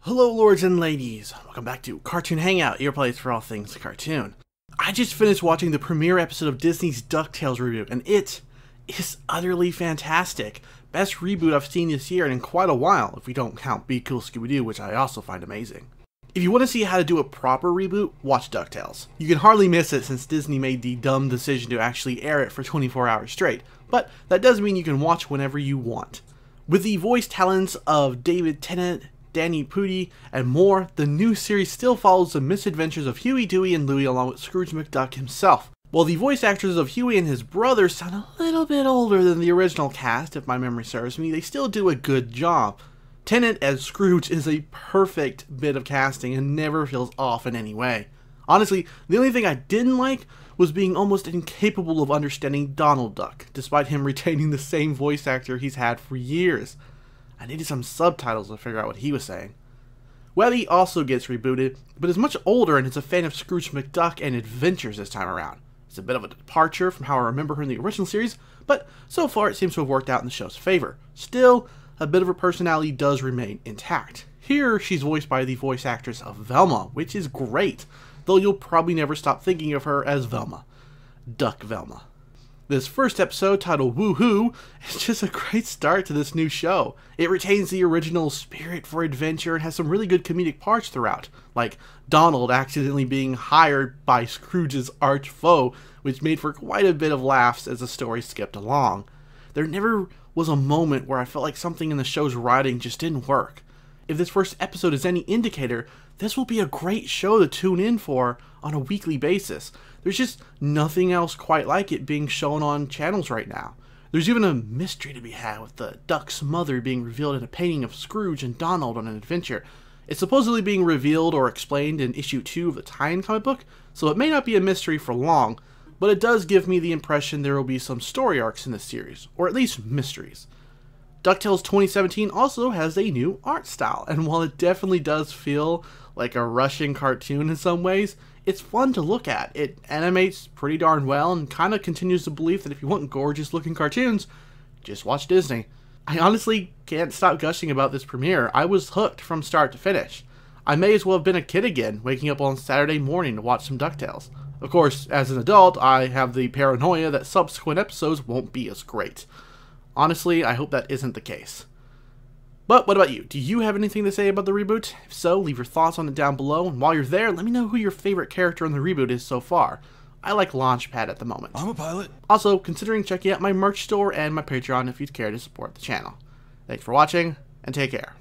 Hello lords and ladies, welcome back to Cartoon Hangout, your place for all things cartoon. I just finished watching the premiere episode of Disney's DuckTales reboot, and it is utterly fantastic. Best reboot I've seen this year and in quite a while, if we don't count Be Cool Scooby-Doo, which I also find amazing. If you want to see how to do a proper reboot, watch DuckTales. You can hardly miss it since Disney made the dumb decision to actually air it for 24 hours straight, but that does mean you can watch whenever you want. With the voice talents of David Tennant, Danny Pudi, and more, the new series still follows the misadventures of Huey, Dewey, and Louie along with Scrooge McDuck himself. While the voice actors of Huey and his brother sound a little bit older than the original cast, if my memory serves me, they still do a good job. Tennant as Scrooge is a perfect bit of casting and never feels off in any way. Honestly, the only thing I didn't like was being almost incapable of understanding Donald Duck, despite him retaining the same voice actor he's had for years. I needed some subtitles to figure out what he was saying. Webby also gets rebooted, but is much older and is a fan of Scrooge McDuck and adventures this time around. It's a bit of a departure from how I remember her in the original series, but so far it seems to have worked out in the show's favor. Still, a bit of her personality does remain intact. Here, she's voiced by the voice actress of Velma, which is great, though you'll probably never stop thinking of her as Velma. Duck Velma. This first episode, titled Woohoo, is just a great start to this new show. It retains the original spirit for adventure and has some really good comedic parts throughout, like Donald accidentally being hired by Scrooge's arch foe, which made for quite a bit of laughs as the story skipped along. There never was a moment where I felt like something in the show's writing just didn't work. If this first episode is any indicator, this will be a great show to tune in for on a weekly basis. There's just nothing else quite like it being shown on channels right now. There's even a mystery to be had with the duck's mother being revealed in a painting of Scrooge and Donald on an adventure. It's supposedly being revealed or explained in issue 2 of the tie-in comic book, so it may not be a mystery for long, but it does give me the impression there will be some story arcs in this series, or at least mysteries. DuckTales 2017 also has a new art style, and while it definitely does feel like a Russian cartoon in some ways, it's fun to look at. It animates pretty darn well and kind of continues the belief that if you want gorgeous looking cartoons, just watch Disney. I honestly can't stop gushing about this premiere. I was hooked from start to finish. I may as well have been a kid again, waking up on Saturday morning to watch some DuckTales. Of course, as an adult, I have the paranoia that subsequent episodes won't be as great. Honestly, I hope that isn't the case. But what about you? Do you have anything to say about the reboot? If so, leave your thoughts on it down below, and while you're there, let me know who your favorite character in the reboot is so far. I like Launchpad at the moment. I'm a pilot. Also, considering checking out my merch store and my Patreon if you'd care to support the channel. Thanks for watching, and take care.